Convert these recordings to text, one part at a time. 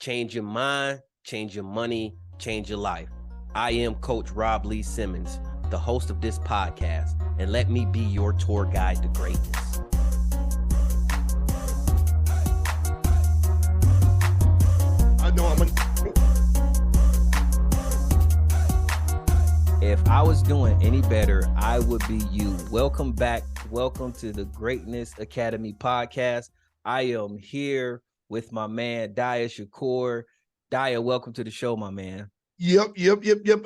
Change your mind, change your money, change your life. I am Coach Rob Lee Simmons, the host of this podcast, and let me be your tour guide to greatness. I know If I was doing any better, I would be you. Welcome back. Welcome to the Greatness Academy podcast. I am here with my man, Diya Shakoor. Diya, welcome to the show, my man. Yep.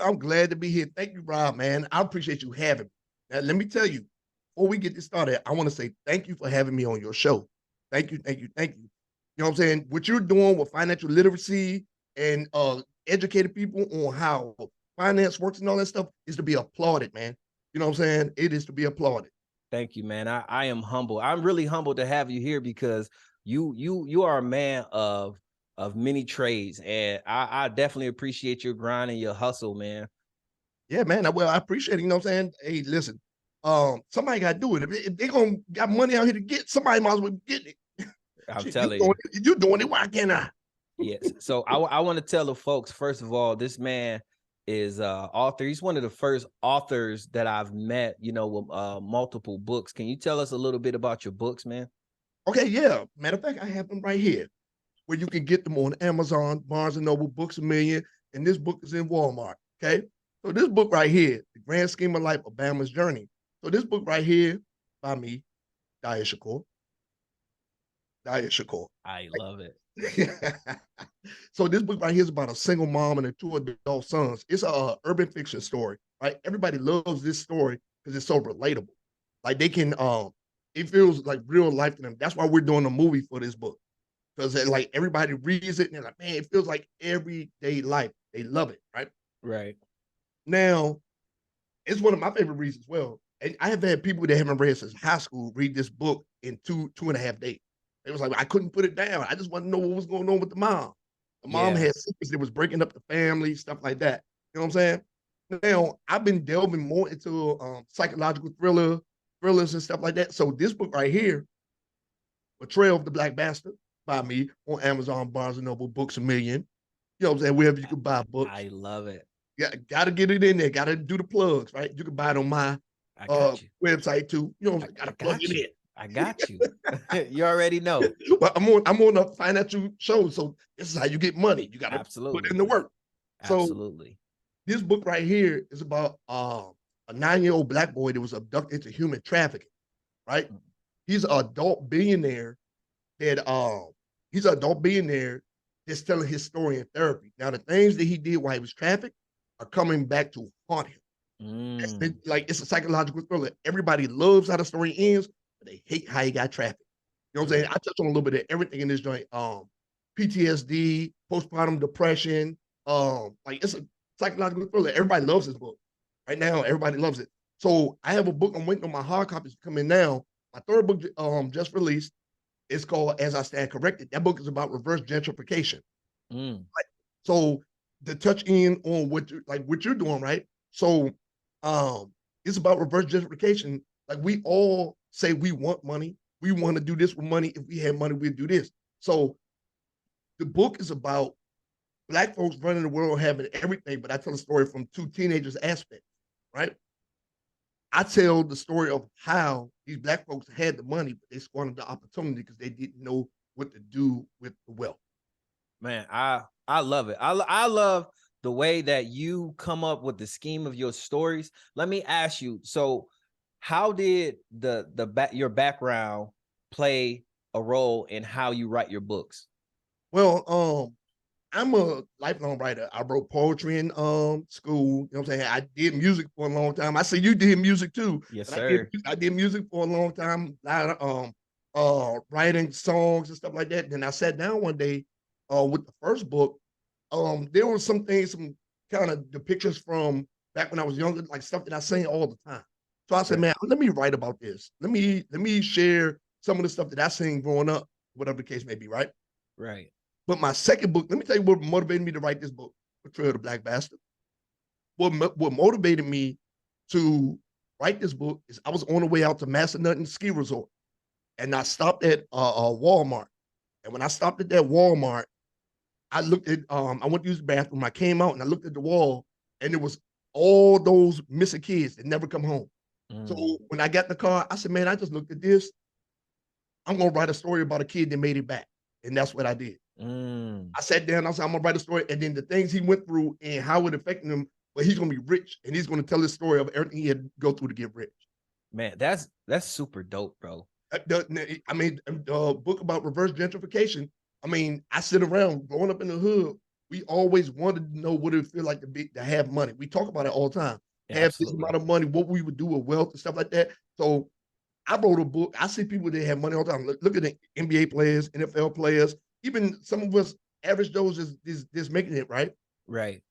I'm glad to be here. Thank you, Rob, man. I appreciate you having me. Now, let me tell you, before we get this started, I want to say thank you for having me on your show. Thank you. You know what I'm saying? What you're doing with financial literacy and educating people on how finance works and all that stuff is to be applauded, man. You know what I'm saying? It is to be applauded. Thank you, man. I am humble. I'm really humbled to have you here because you are a man of many trades, and I definitely appreciate your grind and your hustle, man. Yeah, man. Well, I appreciate it. You know what I'm saying? Hey, listen, somebody got to do it. If they gonna got money out here to get, somebody might as well get it. I'm Shit, telling you. You doing it. Why can't I? Yes. So I want to tell the folks, first of all, this man is author. He's one of the first authors that I've met, with multiple books. Can you tell us a little bit about your books, man? Okay, yeah. Matter of fact, I have them right here, where you can get them on Amazon, Barnes and Noble, Books a Million, and this book is in Walmart. Okay, so this book right here, The Grand Scheme of Life, Obama's Journey. So this book right here by me, Diya Shakoor. I love it. So this book right here is about a single mom and her two adult sons. It's a urban fiction story, right? Everybody loves this story because it's so relatable. Like they can, it feels like real life to them. That's why we're doing a movie for this book, because like everybody reads it and they're like, man, it feels like everyday life. They love it, right? Right. Now, it's one of my favorite reads as well. And I have had people that haven't read since high school read this book in two and a half days. It was like, I couldn't put it down. I just want to know what was going on with the mom. The mom Yeah. had secrets that was breaking up the family, stuff like that. You know what I'm saying? Now, I've been delving more into psychological thrillers and stuff like that. So this book right here, Betrayal of the Black Bastard by me on Amazon, Barnes and Noble, Books a Million. You know what I'm saying? Wherever you can buy books. I love it. Yeah, gotta get it in there. Gotta do the plugs, right? You can buy it on my website too. You know, gotta plug it in. I got you. You already know. But I'm on a financial show, so this is how you get money. You gotta put in the work. Absolutely. So this book right here is about a 9-year-old black boy that was abducted into human trafficking. Right? He's an adult billionaire that's telling his story in therapy. Now the things that he did while he was trafficked are coming back to haunt him. Like it's a psychological thriller. Everybody loves how the story ends, but they hate how he got trafficked. You know what I'm saying? I touch on a little bit of everything in this joint. PTSD, postpartum depression. Like it's a psychological thriller. Everybody loves this book. Right now, everybody loves it. So I have a book. I'm waiting on my hard copies to come in now. My third book just released. It's called As I Stand Corrected. That book is about reverse gentrification. So to touch in on what you're doing, right? So it's about reverse gentrification. Like we all say we want money. We want to do this with money. If we had money, we'd do this. So the book is about black folks running the world, having everything, but I tell a story from two teenagers' aspects, right? I tell the story of how these black folks had the money, but they squandered the opportunity because they didn't know what to do with the wealth. Man, I love it. I love the way that you come up with the scheme of your stories. Let me ask you, so how did your background play a role in how you write your books? Well, I'm a lifelong writer. I wrote poetry in school. You know what I'm saying? I did music for a long time. I say you did music too. Yes, but sir. I did music for a long time. A lot of writing songs and stuff like that. Then I sat down one day with the first book. There were some things, some kind of depictions from back when I was younger, like stuff that I sang all the time. So I said, man, let me write about this. Let me share some of the stuff that I sang growing up, whatever the case may be, right? Right. But my second book, let me tell you what motivated me to write this book, Betrayal of the Black Bastard. What motivated me to write this book is I was on the way out to Massanutten Ski Resort, and I stopped at Walmart. And when I stopped at that Walmart, I looked at I went to use the bathroom. I came out and I looked at the wall, and it was all those missing kids that never come home. So Mm, when I got in the car, I said, man, I just looked at this. I'm gonna write a story about a kid that made it back. And that's what I did. mm. I sat down, I said, I'm gonna write a story, and then the things he went through and how it affected him, but he's gonna be rich and he's gonna tell his story of everything he had to go through to get rich. Man, that's super dope, bro. I mean, the book about reverse gentrification. I mean, I sit around growing up in the hood. We always wanted to know what it would feel like to have money. We talk about it all the time. Yeah, Have this absolutely. amount of money, what we would do with wealth and stuff like that. So I wrote a book. I see people that have money all the time. Look at the NBA players, NFL players, even some of us average Joes is making it right. Right.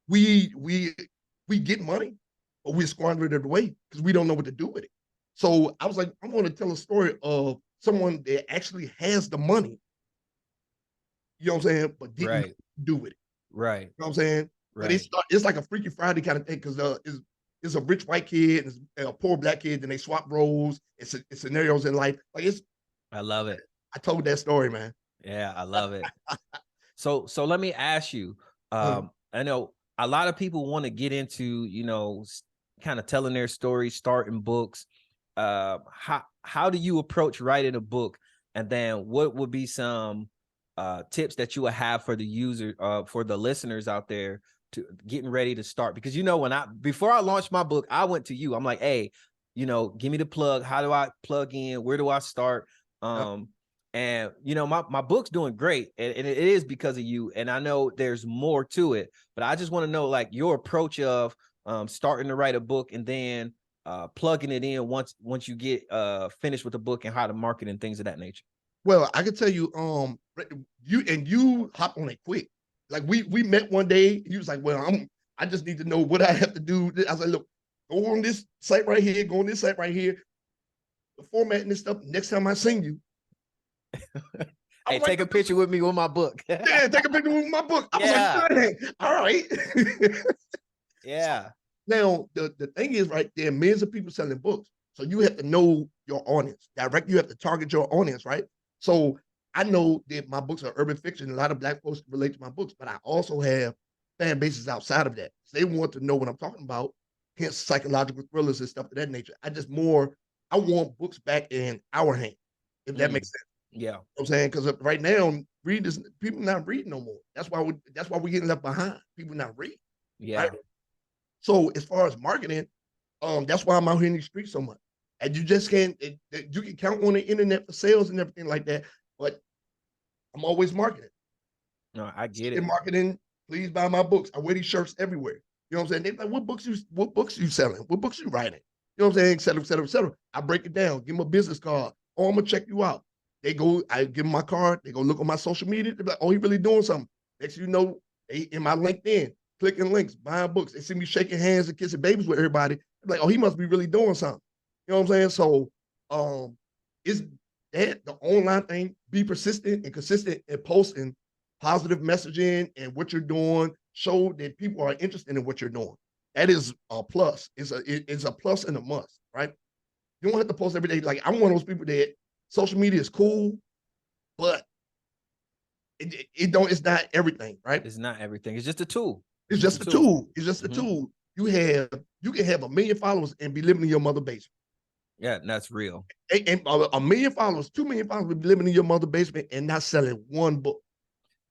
We we we get money, but we squander it away because we don't know what to do with it. So I was like, I'm going to tell a story of someone that actually has the money, you know what I'm saying, but didn't know Right. what to do with it. Right. You know what I'm saying? But Right. it's like a Freaky Friday kind of thing because it's a rich white kid and a poor black kid, and they swap roles. It's scenarios in life. Like I love it. I told that story, man. Yeah, I love it. So let me ask you, Uh, I know a lot of people want to get into, kind of telling their story, starting books. How do you approach writing a book? And then what would be some tips that you would have for the user, for the listeners out there to getting ready to start? Because when before I launched my book, I went to you. I'm like, hey, give me the plug. How do I plug in? Where do I start? yep. And my book's doing great, and it is because of you. And I know there's more to it, but I just want to know like your approach of starting to write a book and then plugging it in once you get finished with the book and how to market and things of that nature. Well, I can tell you, you hop on it quick. Like we met one day. He was like, "Well, I just need to know what I have to do." I was like, "Look, go on this site right here. Go on this site right here. The formatting this stuff. Next time I sing you, I Hey, was like, take a picture with me with my book. yeah, take a picture with my book." I was like, Yeah, "Dang, all right." yeah. Now the thing is, right, there are millions of people selling books, so you have to know your audience. Direct, you have to target your audience, right? So I know that my books are urban fiction. A lot of black folks relate to my books, but I also have fan bases outside of that. They want to know what I'm talking about, hence psychological thrillers and stuff of that nature. I want books back in our hand, if that Mm, makes sense. yeah, You know what I'm saying? Because right now, readers, people not reading no more. That's why we're getting left behind. People not reading, right? yeah. So as far as marketing, that's why I'm out here in the streets so much. And you just can't. You can count on the internet for sales and everything like that, but I'm always marketing. No, I get In it. marketing, please buy my books. I wear these shirts everywhere. You know what I'm saying? They're like, what books you selling? What books you writing? You know what I'm saying? Et cetera, et cetera, et cetera. I break it down, give them a business card. Oh, I'm gonna check you out. I give them my card, they go look on my social media, they're like, oh, he really doing something. Next thing you know, they in my LinkedIn, clicking links, buying books. They see me shaking hands and kissing babies with everybody. They're like, oh, he must be really doing something. You know what I'm saying? So it's that the online thing, be persistent and consistent in posting positive messaging and what you're doing, show that people are interested in what you're doing. That is a plus. It's a plus and a must, right? You don't have to post every day. Like I'm one of those people that social media is cool, but it's not everything, right? It's not everything. It's just a tool. It's It's just a just a tool. tool. It's just a Hmm. tool. You can have 1 million followers and be living in your mother basement. Yeah, that's real. And 1 million followers, 2 million followers, be living in your mother basement and not selling one book.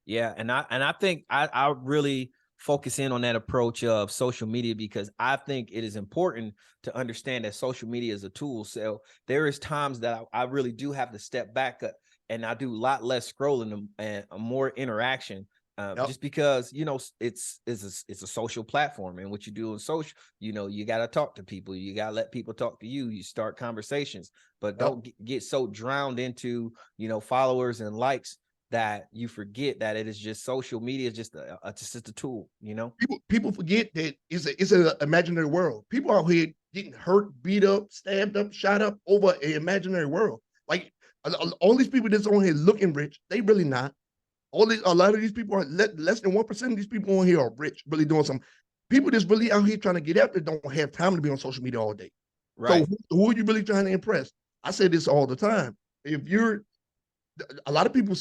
Yeah, and I think I really focus in on that approach of social media because I think it is important to understand that social media is a tool. So there is times that I really do have to step back and I do a lot less scrolling and more interaction. Yep. Just because it's a social platform, and what you do in social, you got to talk to people, you got to let people talk to you, you start conversations, but Yep. don't get so drowned into followers and likes that you forget that it is just social media is just a tool. People forget that it's an imaginary world. People out here getting hurt, beat up, stabbed up, shot up over an imaginary world. Like all these people that's on here looking rich, they really not. A lot of these people are less than 1% of these people on here are rich, really doing something. People that's really out here trying to get after don't have time to be on social media all day. So Right. who are you really trying to impress? I say this all the time. If you're a lot of people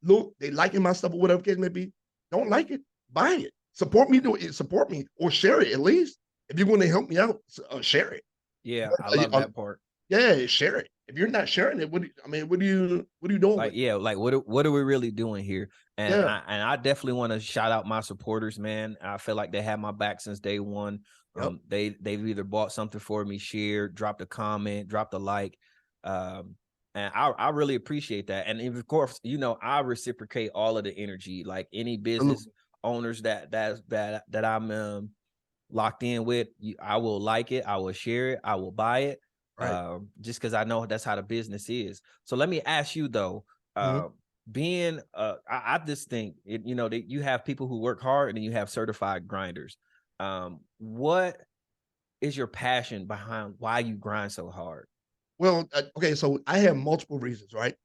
look, they liking my stuff or whatever case may be. Don't like it, buy it. Support me, support me, or share it at least. If you're going to help me out, share it. Yeah, I love that part. Yeah, share it. If you're not sharing it, what are you doing Like, with it? yeah, like what are we really doing here? And Yeah, I definitely want to shout out my supporters, man. I feel like they had my back since day one. yep, They've either bought something for me, shared, dropped a comment, dropped a like. Um, and I really appreciate that. And of course, I reciprocate all of the energy. Like any business absolutely. owners that I'm locked in with, I will like it, I will share it, I will buy it, Right. just because I know that's how the business is. So let me ask you though, Mhm. being I just think that you have people who work hard and then you have certified grinders. What is your passion behind why you grind so hard? Well, okay, so I have multiple reasons, right?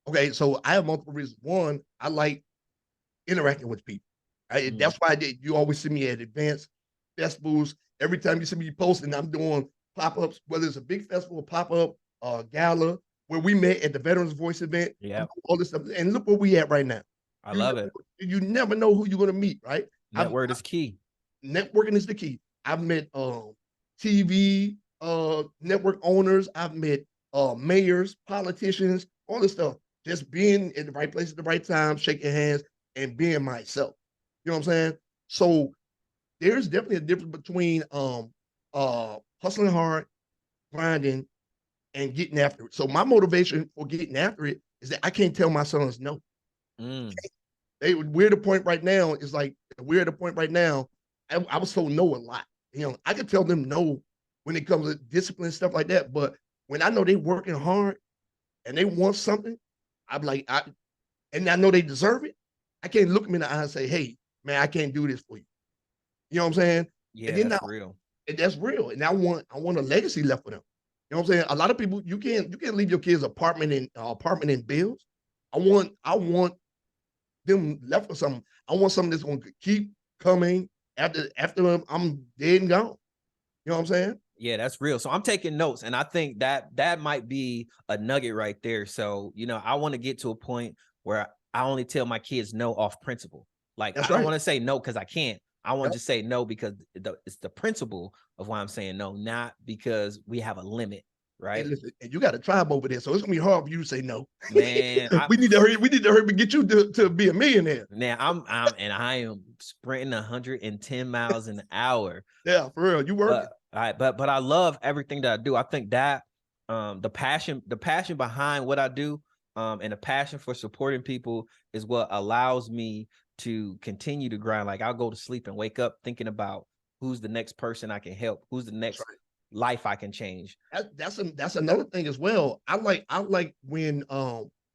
Okay, so I have multiple reasons. One, I like interacting with people. Mm, That's why you always see me at advanced festivals. Every time you see me posting, I'm doing pop ups, whether it's a big festival, pop up, gala, where we met at the Veterans Voice event. I'm yeah, doing all this stuff, and look where we at right now. I You love never, it. you never know who you're gonna meet, right? I've Network is key. networking is the key. I've met TV network owners. I've met mayors, politicians, all this stuff. Just being in the right place at the right time, shaking hands, and being myself. You know what I'm saying? So there's definitely a difference between hustling hard, grinding, and getting after it. So my motivation for getting after it is that I can't tell my sons no. Mm, We're at a point right now. Is like we're at a point right now. I was told no a lot. I could tell them no when it comes to discipline and stuff like that. But when I know they working hard and they want something, I'm like, and I know they deserve it. I can't look them in the eye and say, "Hey, man, I can't do this for you." You know what I'm saying? And yeah, then now, that's real. and that's real. And I want a legacy left for them. You know what I'm saying? A lot of people, you can't leave your kids apartment in bills. I want them left with something. I want something that's going to keep coming after I'm dead and gone. You know what I'm saying? Yeah, that's real. So I'm taking notes, and I think that might be a nugget right there. So, I want to get to a point where I only tell my kids no off principle. Like, That's I don't right. want to say no because I can't. I want Yep. to just say no because it's the principle of why I'm saying no, not because we have a limit, And right? listen, and you got a tribe over there, so it's gonna be hard for you to say no. Man, we need to hurry. We need to hurry and get you to be a millionaire. now I am sprinting 110 miles an hour. Yeah, for real. You working? But I love everything that I do. I think that the passion behind what I do, and the passion for supporting people is what allows me to continue to grind. Like I'll go to sleep and wake up thinking about who's the next person I can help, who's the That's next right. life I can change. That's another thing as well. I like when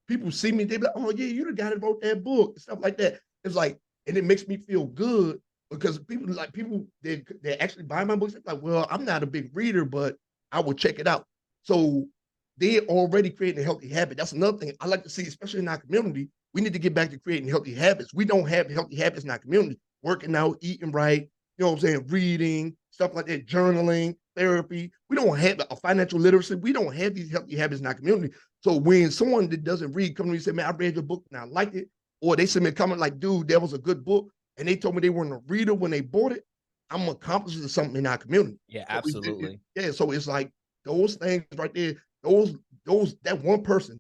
people see me, they be like, "Oh yeah, you the guy that wrote that book," and stuff like that. It's like, and it makes me feel good because people they actually buy my books. They're like, well, I'm not a big reader, but I will check it out. So they already creating a healthy habit. That's another thing I like to see, especially in our community. We need to get back to creating healthy habits. We don't have healthy habits in our community. Working out, eating right, you know what I'm saying, reading, stuff like that, journaling, therapy. We don't have a financial literacy. We don't have these healthy habits in our community. So when someone that doesn't read come to me and say, man, I read your book and I liked it, or they send me a comment like, dude, that was a good book, and they told me they weren't a reader when they bought it, I'm accomplishing something in our community. Yeah, So absolutely. yeah, so it's like those things right there, those that one person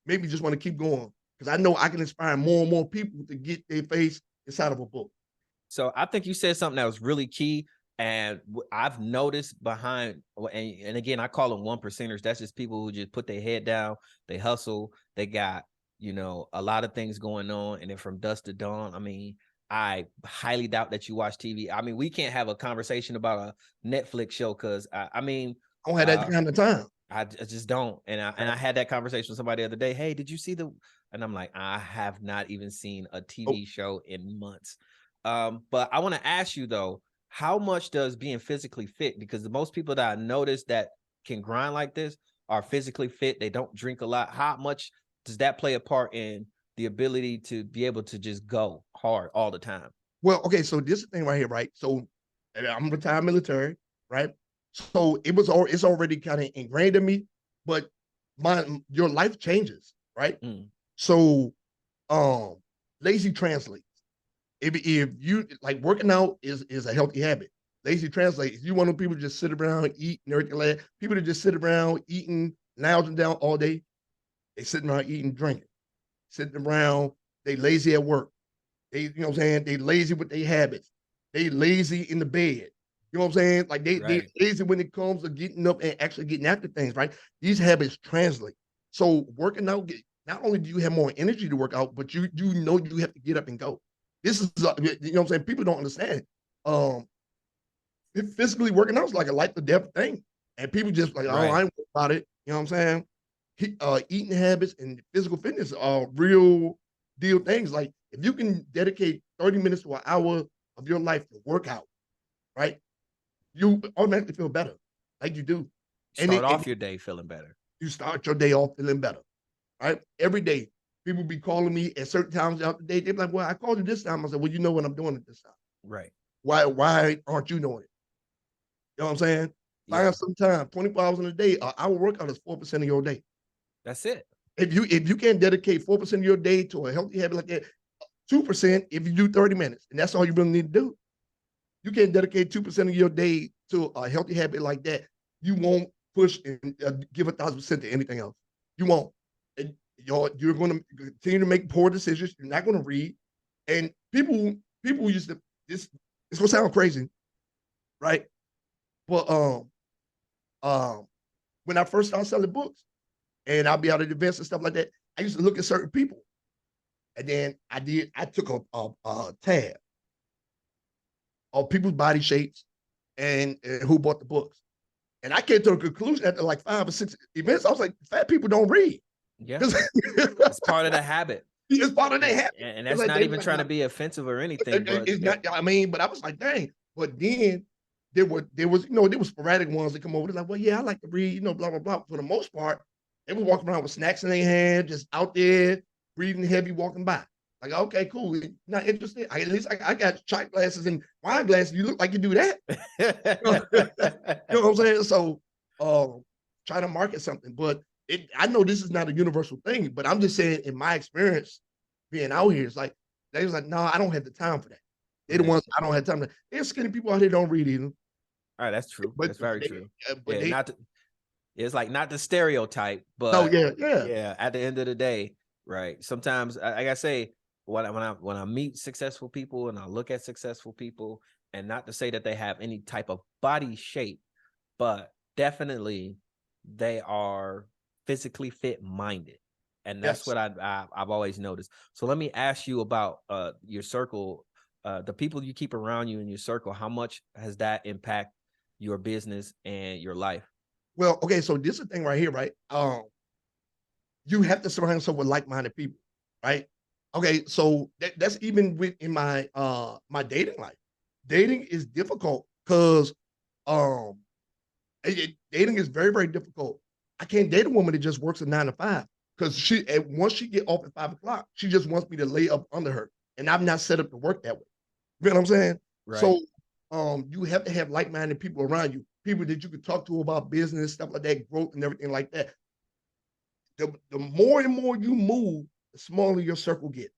made me just want to keep going because I know I can inspire more and more people to get their face inside of a book. So I think you said something that was really key. And I've noticed behind, and again, I call them one percenters. That's just people who just put their head down, they hustle, they got, a lot of things going on. And then from dusk to dawn, I mean, I highly doubt that you watch TV. I mean, we can't have a conversation about a Netflix show because I mean, I don't have that uh, kind of time. I just don't. And I had that conversation with somebody the other day. Hey, did you see the? And I'm like, I have not even seen a Oh, TV show in months. But I want to ask you though, how much does being physically fit? Because the most people that I notice that can grind like this are physically fit. They don't drink a lot. How much does that play a part in the ability to be able to just go hard all the time? well, okay, so this is the thing right here, right? So I'm retired military, right? So it's already kind of ingrained in me, but your life changes, right? Mm, So um lazy translates. if you like working out is a healthy habit. Lazy translates. You want people to just sit around, eat, and everything like that. People that just sit around eating, lounging down all day, they sitting around eating, drinking, sitting around, they lazy at work. They, you know what I'm saying? They lazy with their habits. They lazy in the bed. You know what I'm saying? Like they Right. lazy when it comes to getting up and actually getting after things, right? These habits translate. So working out, not only do you have more energy to work out, but you know you have to get up and go. This is you know what I'm saying? People don't understand. Um, physically working out is like a life or death thing, and people just like, oh, I Right. ain't worried about it. You know what I'm saying? Eating habits and physical fitness are real deal things. Like if you can dedicate 30 minutes to an hour of your life to work out, right? You automatically feel better, like you do. Start And off your day feeling better. you start your day off feeling better, right? Every day, people be calling me at certain times out the day. They're like, well, I called you this time. I said, well, you know what I'm doing at this time. Right. Why aren't you doing it? You know what I'm saying? Yeah. Find some time, 24 hours in a day. Our workout is 4% of your day. That's it. If you can't dedicate 4% of your day to a healthy habit like that, 2% if you do 30 minutes, and that's all you really need to do. You can't dedicate 2% of your day to a healthy habit like that. You won't push and give 1,000% to anything else. You won't. And you're going to continue to make poor decisions. You're not going to read. And people used to this. It's gonna sound crazy, right? But when I first started selling books, and I'll be out at events and stuff like that, I used to look at certain people, and then I took a tab of people's body shapes and who bought the books. And I came to a conclusion after like 5 or 6 events. I was like, fat people don't read. Yeah. Because It's part of the habit. it's part of their habit. And It's that's like not they even like, trying to be offensive or anything, but it's not, I mean, but I was like, dang. But then there was sporadic ones that come over. They're like, well, yeah, I like to read, blah, blah, blah. For the most part, they was walking around with snacks in their hand, just out there, breathing heavy, walking by. Like, okay, cool. Not interested. At least I got shot glasses and wine glasses. You look like you do that. You know what I'm saying? So try to market something. But I know this is not a universal thing, but I'm just saying in my experience being out here, it's like they was like, no, I don't have the time for that. They're the right. ones I don't have time to. There's skinny people out here don't read either. All right, that's true. But That's very they, true. but Yeah, they not to, it's like not the stereotype, no, but yeah, yeah. yeah, at the end of the day, right? Sometimes I gotta say when I meet successful people and I look at successful people, and not to say that they have any type of body shape, but definitely they are physically fit minded. And that's Yes. what I've always noticed. So let me ask you about your circle, the people you keep around you in your circle. How much has that impact your business and your life? Well, okay, so this is the thing right here, right? You have to surround yourself with like-minded people, right? Okay, so that's even in my my dating life. Dating is difficult because um dating is very, very difficult. I can't date a woman that just works a 9 to 5 because once she get off at 5 o'clock, she just wants me to lay up under her, and I'm not set up to work that way. You know what I'm saying? Right. So, you have to have like-minded people around you, people that you can talk to about business, stuff like that, growth and everything like that. The more and more you move, the smaller your circle gets.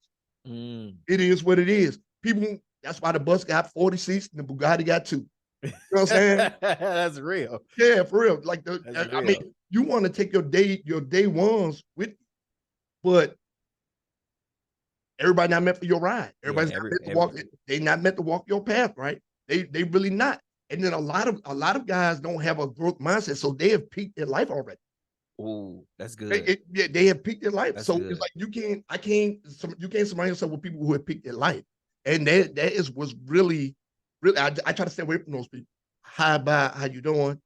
Mm. It is what it is. People, that's why the bus got 40 seats and the Bugatti got 2. You know what I'm saying? That's real. Yeah, for real. Like That's I mean, real. you want to take your day ones with you, but everybody not meant for your ride. Yeah, Everybody's not meant to walk. They not meant to walk your path, right? They really not. And then a lot of guys don't have a growth mindset, so they have peaked their life already. Oh, that's good. They have peaked their life. That's So it's good. like you can't surround yourself with people who have peaked their life. And that is was really, really I try to stay away from those people. Hi, bye, how you doing?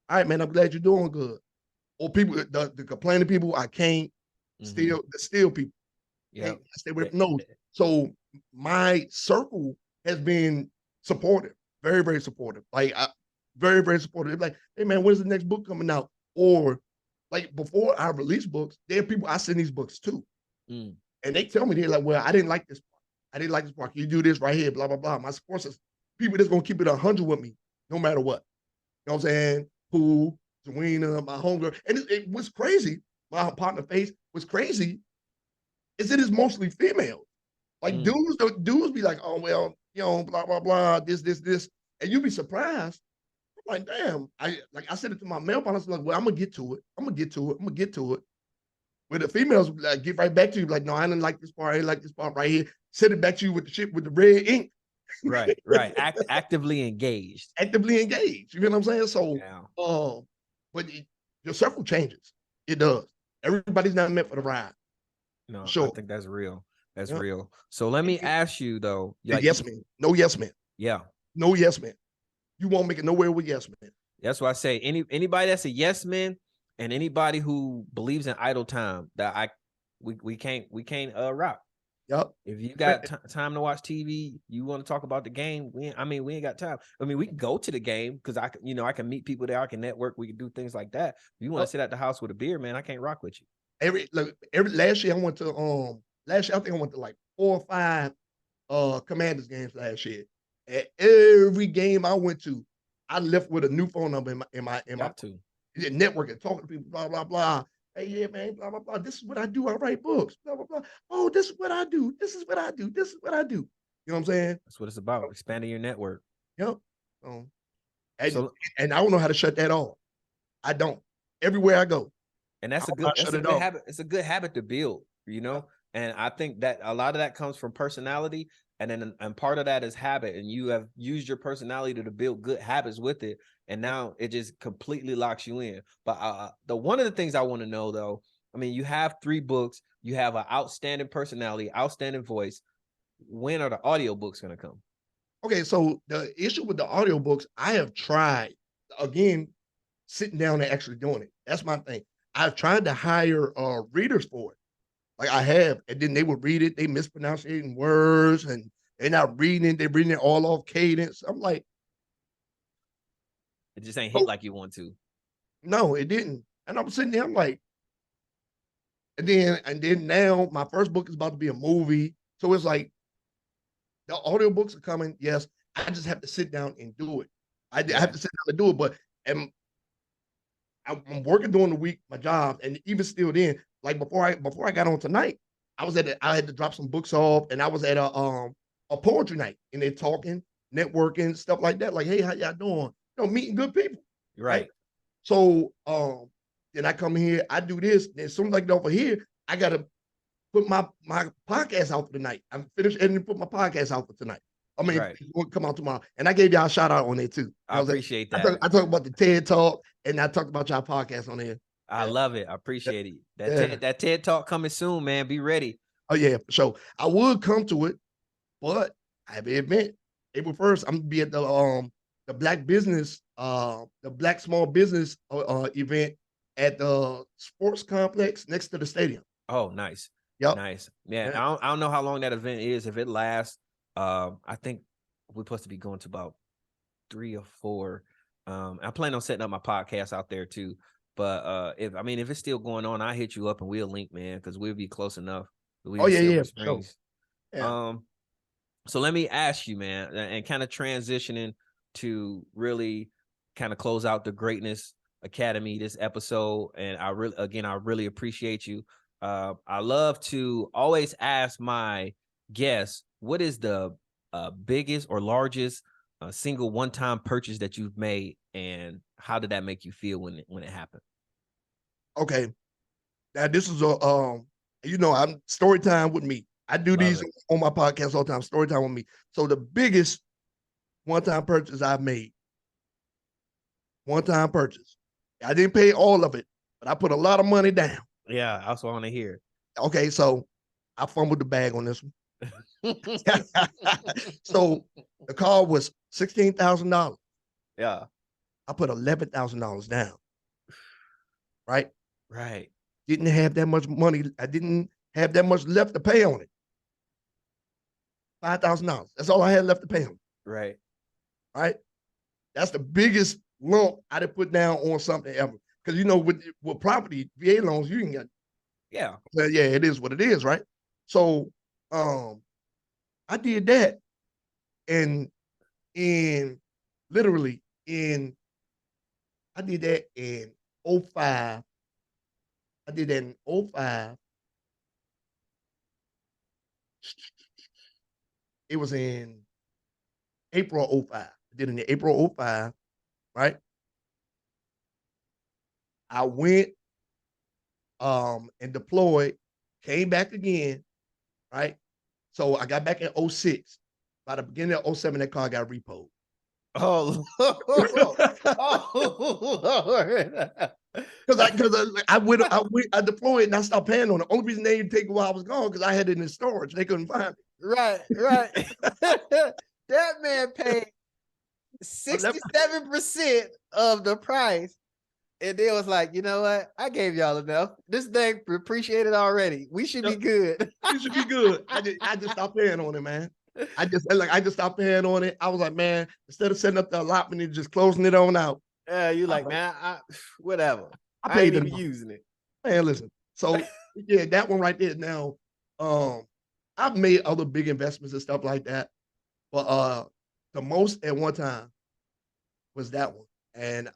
All right, man, I'm glad you're doing good. Or people, the complaining people, I can't Mm-hmm. steal people. Can't Yep. stay away from those. So my circle has been supportive, very, very supportive. Like very, very supportive. Like, hey man, when's the next book coming out? Or like before I release books, there are people I send these books to. Mm. And they tell me, they're like, well, I didn't like this part. I didn't like this part. You do this right here, blah, blah, blah. My support system, people that's gonna keep it 100 with me, no matter what. You know what I'm saying? Who, Zawina, my homegirl. And it was crazy. My partner face was crazy. Is it is mostly females. Like dudes be like, oh well, blah blah blah, this, and you be surprised. I'm like, damn. I said it to my male partners, like, well, I'm gonna get to it. I'm gonna get to it. I'm gonna get to it. But the females like, get right back to you, like, no, I didn't like this part. I didn't like this part right here. Send it back to you with the shit with the red ink. Right. Actively engaged. Actively engaged. You know what I'm saying? So, Yeah. but your circle changes. It does. Everybody's not meant for the ride. For No, I sure. think that's real. That's Yeah. real. So let me ask you though, like, Yes, man. No yes, man. yeah, No yes, man. You won't make it nowhere with yes, man. that's why I say anybody that's a yes man and anybody who believes in idle time that we can't rock. Yep. If you got time to watch TV, you want to talk about the game. We ain't got time. I mean, we can go to the game because I can meet people there. I can network. We can do things like that. If you want to sit at the house with a beer, man, I can't rock with you. Every last year I went to last year I think I went to like 4 or 5 Commanders games last year. At every game I went to, I left with a new phone number in my Got to. networking, talking to people, blah blah blah. Hey, yeah, man, blah blah blah. This is what I do. I write books, blah blah blah. Oh, this is what I do. This is what I do. This is what I do. You know what I'm saying? That's what it's about. Expanding your network. Yep. And, So and I don't know how to shut that off. I don't. Everywhere I go, and I don't know how to shut it off. habit. It's a good habit to build, and I think that a lot of that comes from personality, and part of that is habit, and you have used your personality to build good habits with it, and now it just completely locks you in. But the one of the things I want to know though, I mean, you have 3 books, you have an outstanding personality, outstanding voice. When are the audiobooks going to come? Okay, so the issue with the audiobooks, I have tried again sitting down and actually doing it. That's my thing. I've tried to hire readers for it. Like I have, and then they would read it, they mispronouncing words, and they're not reading it, they're reading it all off cadence. I'm like, It just ain't hit oh, like you want to. no, it didn't. And I'm sitting there, I'm like, and then now my first book is about to be a movie. So it's like the audiobooks are coming. Yes, I just have to sit down and do it. I have to sit down and do it, but and I'm working during the week, my job, and even still then, like before I got on tonight, I had to drop some books off, and I was at a poetry night, and they're talking, networking, stuff like that. Like, hey, how y'all doing? Meeting good people, Right. So then I come here, I do this, then as soon as I get over here, I gotta put my podcast out for tonight. I'm finished editing, put my podcast out for tonight. I mean, Right. it's going to come out tomorrow. And I gave y'all a shout out on it too. You I appreciate that. I talk about the TED Talk, and I talked about y'all podcast on there. I love it. I appreciate it. Yeah. That TED Talk coming soon, man. Be ready. Oh yeah, for sure. I would come to it, but I have to admit, April 1st, I'm gonna be at the Black Small Business event at the sports complex next to the stadium. Oh, nice. Yep. Nice. Man, Yeah. I don't know how long that event is. If it lasts, I think we're supposed to be going to about 3 or 4. I plan on setting up my podcast out there too. But if it's still going on, I'll hit you up and we'll link, man, because we'll be close enough. Oh yeah, for sure. Yeah. So let me ask you, man, and kind of transitioning to really kind of close out the Greatness Academy this episode. And I really appreciate you. I love to always ask my guests, what is the biggest or largest single one-time purchase that you've made, and how did that make you feel when it happened? Okay. Now this is I'm story time with me. I do these on my podcast all the time. Story time with me. So the biggest one-time purchase I've made. One-time purchase. I didn't pay all of it, but I put a lot of money down. Yeah, I also want to hear. Okay, so I fumbled the bag on this one. So the car was $16,000. Yeah. I put $11,000 down. Right? Right. Didn't have that much money. I didn't have that much left to pay on it. $5,000. That's all I had left to pay on. Right. Right? That's the biggest lump I'd have put down on something ever. Because with property, VA loans, you can get. Yeah. Well, yeah, it is what it is, right? So I did that, and literally I did that in 05. I did that in 05. it was in April of 05. I did it in April of 05, right? I went and deployed, came back again, right? So I got back in 06. By the beginning of 07, that car got repoed. Oh, oh, Lord. I deployed and I stopped paying on it. The only reason they didn't take it while I was gone because I had it in storage. They couldn't find it. Right, right. That man paid I left 67% of the price. And then was like, you know what? I gave y'all enough. This thing appreciated already. We should be good. You should be good. I just stopped paying on it, man. I just stopped paying on it. I was like, man, instead of setting up the allotment and just closing it on out. Yeah, you like, man, whatever. I I ain't paid even enough. using it. Man, listen. So yeah, that one right there. Now, I've made other big investments and stuff like that, but the most at one time was that one. And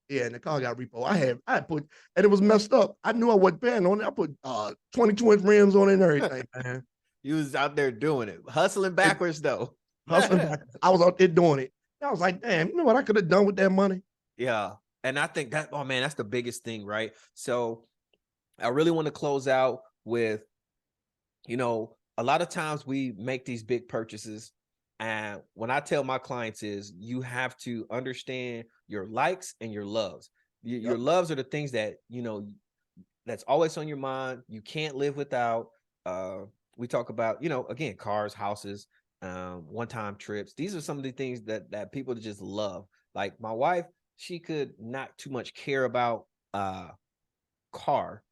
yeah, and the car got repo. I had put, and it was messed up. I knew I wasn't paying on it. I put 22-inch rims on it and everything, man. You was out there doing it, hustling backwards though. Hustling back. I was out there doing it. I was like, damn, you know what I could have done with that money? Yeah. And I think that, oh man, that's the biggest thing, right? So I really want to close out with, you know, a lot of times we make these big purchases. And when I tell my clients is you have to understand your likes and your loves. Your loves are the things that, you know, that's always on your mind. You can't live without. We talk about, you know, again, cars, houses, one-time trips. These are some of the things that people just love. Like my wife, she could not too much care about car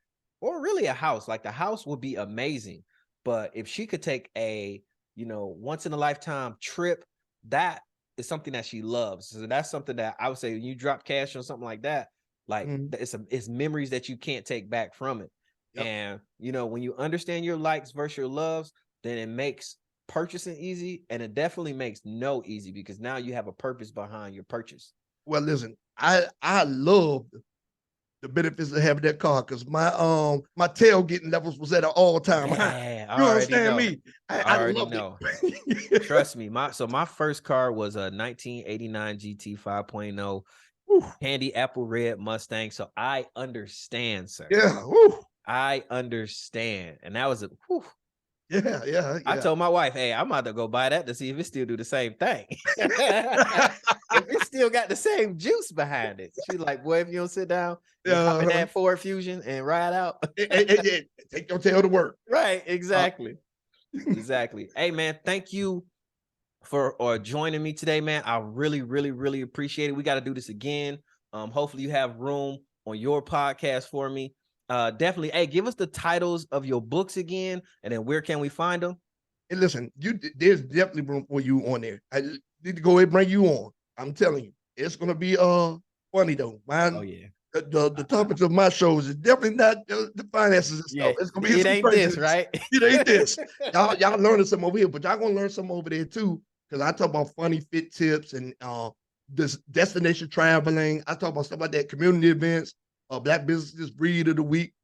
or really a house. Like the house would be amazing, but if she could take a, you know, once in a lifetime trip, that is something that she loves. So that's something that I would say when you drop cash on something like that, like it's memories that you can't take back from it. Yep. And you know, when you understand your likes versus your loves, then it makes purchasing easy, and it definitely makes no easy because now you have a purpose behind your purchase. Well, listen, I love the benefits of having that car because my tailgating levels was at an all-time high. Yeah, You I already understand know. me? I I already loved know. it. Trust me. My first car was a 1989 GT 5.0 candy apple red Mustang. So I understand, sir. Yeah. Woo. I understand. And that was a whew. Yeah. I told my wife, hey, I'm about to go buy that to see if it still do the same thing. If it still got the same juice behind it. She's like, boy, if you don't sit down and hop in that Ford Fusion and ride out. Take your tail to work. Right, exactly. Exactly. Hey man, thank you for joining me today, man. I really, really, really appreciate it. We got to do this again. Hopefully you have room on your podcast for me. Definitely. Hey, give us the titles of your books again, and then where can we find them? And listen, there's definitely room for you on there. I need to go ahead and bring you on. I'm telling you, it's gonna be funny though. Oh yeah. The topics of my shows is definitely not the finances and stuff. Yeah, It's gonna be it ain't this, right? It ain't this. Y'all learning some over here, but y'all gonna learn some over there too. Because I talk about funny fit tips and this destination traveling. I talk about stuff like that, community events, Black businesses breed of the week.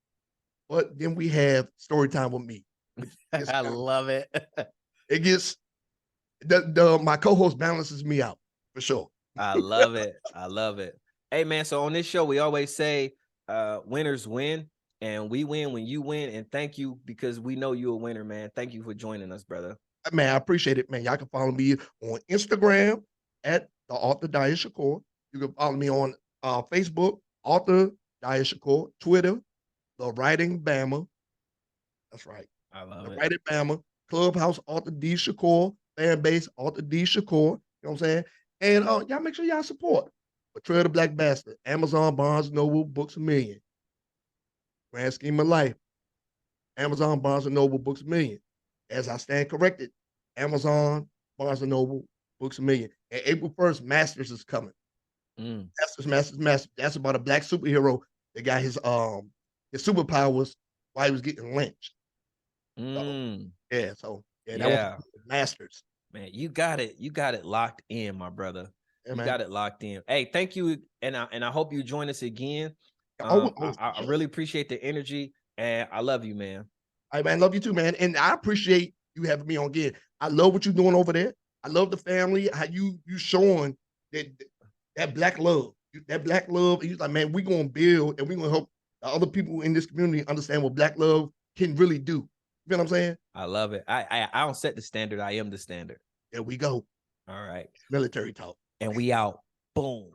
But then we have story time with me. I love it. It gets my co-host balances me out for sure. I love it. I love it. Hey man, so on this show we always say winners win, and we win when you win. And thank you because we know you're a winner, man. Thank you for joining us, brother. Man, I appreciate it, man. Y'all can follow me on Instagram at the author Diya Shakoor. You can follow me on Facebook, author Diya Shakoor, Twitter, The Writing Bama. That's right. I love The it. Writing Bama, Clubhouse, author D Shakoor, fan base, author D Shakoor. You know what I'm saying? And y'all make sure y'all support Betrayal the Black Bastard, Amazon, Barnes Noble, Books a Million. Grand Scheme of Life, Amazon, Barnes Noble, Books a Million. As I stand corrected, Amazon, Barnes Noble, Books a Million. And April 1st, Masters is coming. Masters. That's about a black superhero that got his superpowers while he was getting lynched. So, that was Masters. Man, you got it. You got it locked in, my brother. Yeah, you got it locked in. Hey, thank you, and I hope you join us again. I really appreciate the energy, and I love you, man. All right, man, love you too, man. And I appreciate you having me on again. I love what you're doing over there. I love the family, how you showing that black love. That black love, and he's like, man, we're gonna build and we're gonna help other people in this community understand what black love can really do. You know what I'm saying? I love it. I don't set the standard. I am the standard. There we go. All right. Military talk. And we out. Boom.